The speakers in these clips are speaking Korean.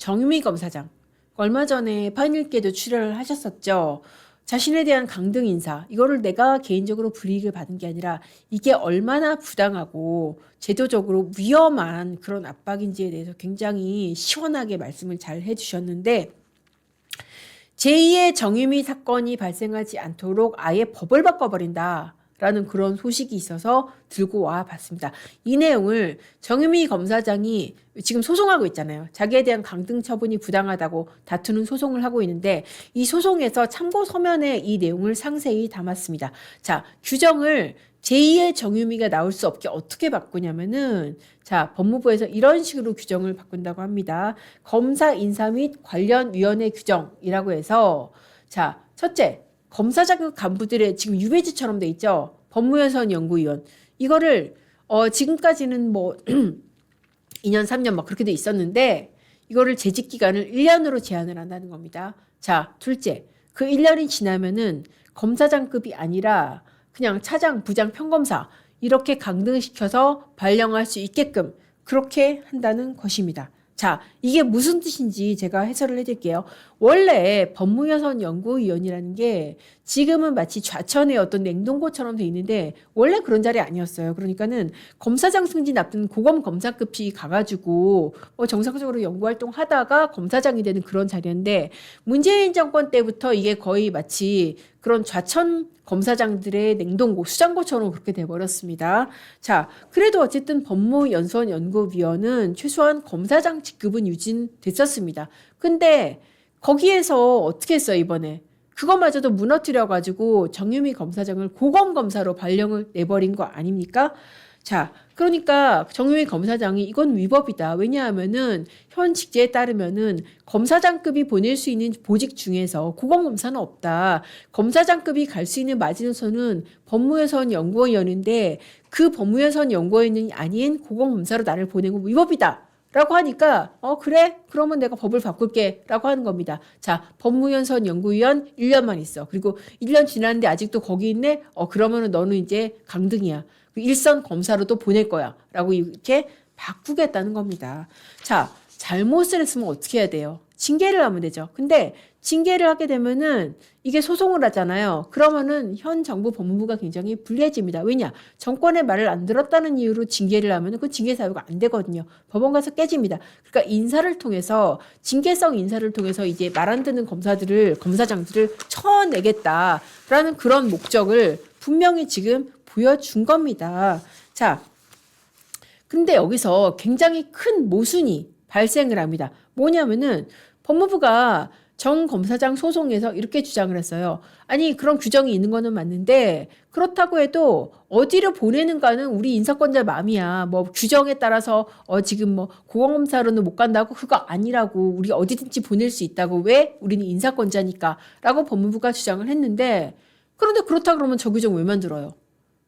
정유미 검사장 얼마 전에 판일께도 출연을 하셨었죠. 자신에 대한 강등 인사 이거를 내가 개인적으로 불이익을 받은 게 아니라 이게 얼마나 부당하고 제도적으로 위험한 그런 압박인지에 대해서 굉장히 시원하게 말씀을 잘 해주셨는데 제2의 정유미 사건이 발생하지 않도록 아예 법을 바꿔버린다. 라는 그런 소식이 있어서 들고 와 봤습니다. 이 내용을 정유미 검사장이 지금 소송하고 있잖아요. 자기에 대한 강등 처분이 부당하다고 다투는 소송을 하고 있는데 이 소송에서 참고 서면에 이 내용을 상세히 담았습니다. 자, 규정을 제2의 정유미가 나올 수 없게 어떻게 바꾸냐면은 자, 법무부에서 이런 식으로 규정을 바꾼다고 합니다. 검사 인사 및 관련 위원회 규정이라고 해서 자, 첫째 검사 자격 간부들의 지금 유배지처럼 돼 있죠. 법무연수원 연구위원. 이거를 지금까지는 뭐 2년, 3년 막 그렇게 돼 있었는데 이거를 재직 기간을 1년으로 제한을 한다는 겁니다. 자, 둘째. 그 1년이 지나면은 검사장급이 아니라 그냥 차장, 부장, 평검사 이렇게 강등시켜서 발령할 수 있게끔 그렇게 한다는 것입니다. 자, 이게 무슨 뜻인지 제가 해설을 해드릴게요. 원래 법무여선 연구위원이라는 게 지금은 마치 좌천의 어떤 냉동고처럼 돼 있는데 원래 그런 자리 아니었어요. 그러니까는 검사장 승진 앞둔 고검 검사급이 가가지고 정상적으로 연구활동 하다가 검사장이 되는 그런 자리인데 문재인 정권 때부터 이게 거의 마치 그런 좌천 검사장들의 냉동고, 수장고처럼 그렇게 돼버렸습니다. 자, 그래도 어쨌든 법무연수원 연구위원은 최소한 검사장 직급은 유진됐었습니다. 근데 거기에서 어떻게 했어요, 이번에? 그것마저도 무너뜨려가지고 정유미 검사장을 고검검사로 발령을 내버린 거 아닙니까? 자, 그러니까 정유미 검사장이 이건 위법이다. 왜냐하면은 현 직제에 따르면은 검사장급이 보낼 수 있는 보직 중에서 고검검사는 없다. 검사장급이 갈 수 있는 마지노선은 법무여선 연구원이었는데 그 법무여선 연구원이 아닌 고검검사로 나를 보낸 건 위법이다. 라고 하니까 그래? 그러면 내가 법을 바꿀게 라고 하는 겁니다. 자, 법무연수원 연구위원 1년만 있어. 그리고 1년 지났는데 아직도 거기 있네? 그러면은 너는 이제 강등이야. 일선 검사로도 보낼 거야. 라고 이렇게 바꾸겠다는 겁니다. 자, 잘못을 했으면 어떻게 해야 돼요? 징계를 하면 되죠. 근데 징계를 하게 되면은 이게 소송을 하잖아요. 그러면은 현 정부 법무부가 굉장히 불리해집니다. 왜냐? 정권의 말을 안 들었다는 이유로 징계를 하면은 그 징계 사유가 안 되거든요. 법원 가서 깨집니다. 그러니까 인사를 통해서 징계성 인사를 통해서 이제 말 안 듣는 검사장들을 쳐내겠다라는 그런 목적을 분명히 지금 보여준 겁니다. 자, 근데 여기서 굉장히 큰 모순이 발생을 합니다. 뭐냐면은 법무부가 정 검사장 소송에서 이렇게 주장을 했어요. 아니, 그런 규정이 있는 거는 맞는데 그렇다고 해도 어디로 보내는가는 우리 인사권자 마음이야. 뭐 규정에 따라서 지금 뭐 고검검사로는 못 간다고 그거 아니라고. 우리 어디든지 보낼 수 있다고. 왜? 우리는 인사권자니까. 라고 법무부가 주장을 했는데 그런데 그렇다 그러면 저 규정 왜 만들어요?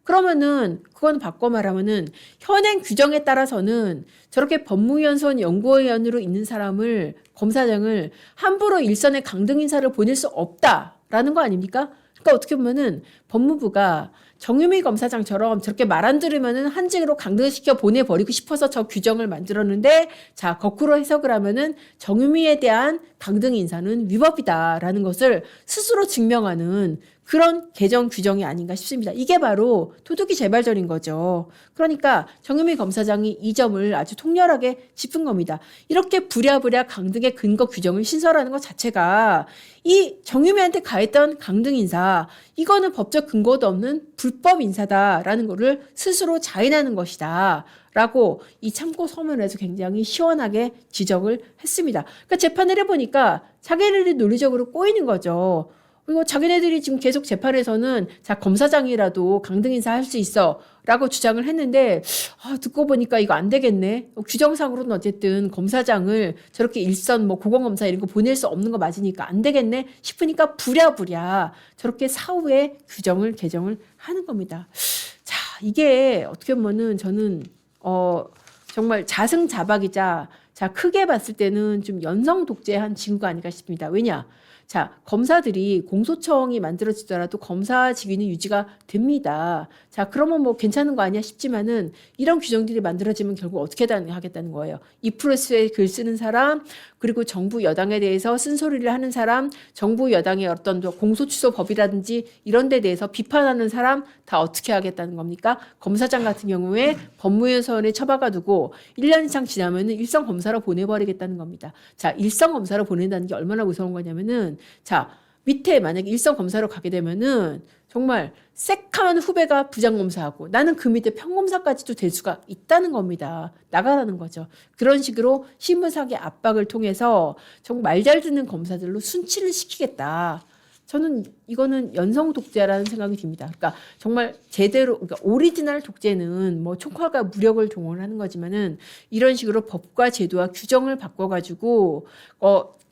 그러면은 그건 바꿔 말하면은 현행 규정에 따라서는 저렇게 법무연수원 연구위원으로 있는 사람을 검사장을 함부로 일선에 강등 인사를 보낼 수 없다라는 거 아닙니까? 그러니까 어떻게 보면은 법무부가 정유미 검사장처럼 저렇게 말 안 들으면은 한직으로 강등시켜 보내버리고 싶어서 저 규정을 만들었는데 자, 거꾸로 해석을 하면은 정유미에 대한 강등 인사는 위법이다라는 것을 스스로 증명하는 그런 개정 규정이 아닌가 싶습니다. 이게 바로 도둑이 재발전인 거죠. 그러니까 정유미 검사장이 이 점을 아주 통렬하게 짚은 겁니다. 이렇게 부랴부랴 강등의 근거 규정을 신설하는 것 자체가 이 정유미한테 가했던 강등 인사 이거는 법적 근거도 없는 불법 인사다라는 거를 스스로 자인하는 것이다. 라고 이 참고 서면에서 굉장히 시원하게 지적을 했습니다. 그러니까 재판을 해보니까 자기네들이 논리적으로 꼬이는 거죠. 그리고 자기네들이 지금 계속 재판에서는 자, 검사장이라도 강등 인사할 수 있어 라고 주장을 했는데 듣고 보니까 이거 안 되겠네. 규정상으로는 어쨌든 검사장을 저렇게 일선 뭐 고검검사 이런 거 보낼 수 없는 거 맞으니까 안 되겠네 싶으니까 부랴부랴 저렇게 사후에 규정을 개정을 하는 겁니다. 자, 이게 어떻게 보면은 저는 정말 자승자박이자 자, 크게 봤을 때는 좀 연성 독재한 징후가 아닌가 싶습니다. 왜냐? 자, 검사들이 공소청이 만들어지더라도 검사 직위는 유지가 됩니다. 자, 그러면 뭐 괜찮은 거 아니야 싶지만은 이런 규정들이 만들어지면 결국 어떻게 하겠다는 거예요. 이프레스에 글 쓰는 사람, 그리고 정부 여당에 대해서 쓴소리를 하는 사람, 정부 여당의 어떤 공소취소법이라든지 이런 데 대해서 비판하는 사람 다 어떻게 하겠다는 겁니까? 검사장 같은 경우에 법무연수원에 처박아 두고 1년 이상 지나면은 일선 검사로 보내버리겠다는 겁니다. 자, 일선 검사로 보낸다는 게 얼마나 무서운 거냐면은 자, 밑에 만약에 일선 검사로 가게 되면은 정말 새카만 후배가 부장검사하고 나는 그 밑에 평검사까지도 될 수가 있다는 겁니다. 나가라는 거죠. 그런 식으로 신분사기 압박을 통해서 정말 말 잘 듣는 검사들로 순치를 시키겠다. 저는 이거는 연성 독재라는 생각이 듭니다. 그러니까 정말 제대로, 그러니까 오리지널 독재는 뭐 총칼과 무력을 동원하는 거지만은 이런 식으로 법과 제도와 규정을 바꿔가지고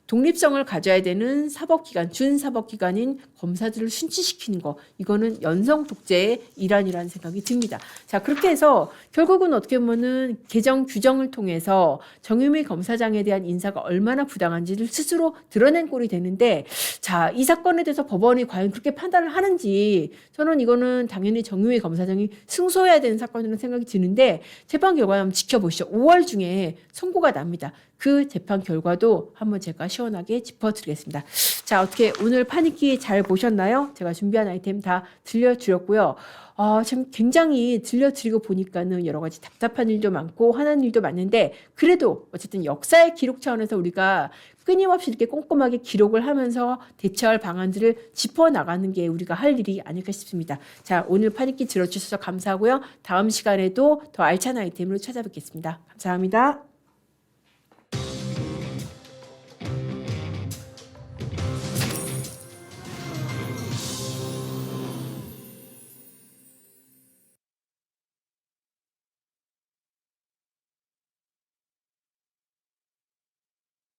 독립성을 가져야 되는 사법기관, 준사법기관인 검사들을 순치시키는 거, 이거는 연성 독재의 일환이라는 생각이 듭니다. 자, 그렇게 해서 결국은 어떻게 보면은 개정 규정을 통해서 정유미 검사장에 대한 인사가 얼마나 부당한지를 스스로 드러낸 꼴이 되는데, 자, 이 사건에 대해서 법원이 과연 그렇게 판단을 하는지, 저는 이거는 당연히 정유미 검사장이 승소해야 되는 사건이라는 생각이 드는데, 재판 결과 한번 지켜보시죠. 5월 중에 선고가 납니다. 그 재판 결과도 한번 제가 시원하게 짚어드리겠습니다. 자, 어떻게 오늘 판읽기 잘 보셨나요? 제가 준비한 아이템 다 들려드렸고요. 참 굉장히 들려드리고 보니까는 여러 가지 답답한 일도 많고 화난 일도 많은데 그래도 어쨌든 역사의 기록 차원에서 우리가 끊임없이 이렇게 꼼꼼하게 기록을 하면서 대처할 방안들을 짚어나가는 게 우리가 할 일이 아닐까 싶습니다. 자, 오늘 판읽기 들어주셔서 감사하고요. 다음 시간에도 더 알찬 아이템으로 찾아뵙겠습니다. 감사합니다.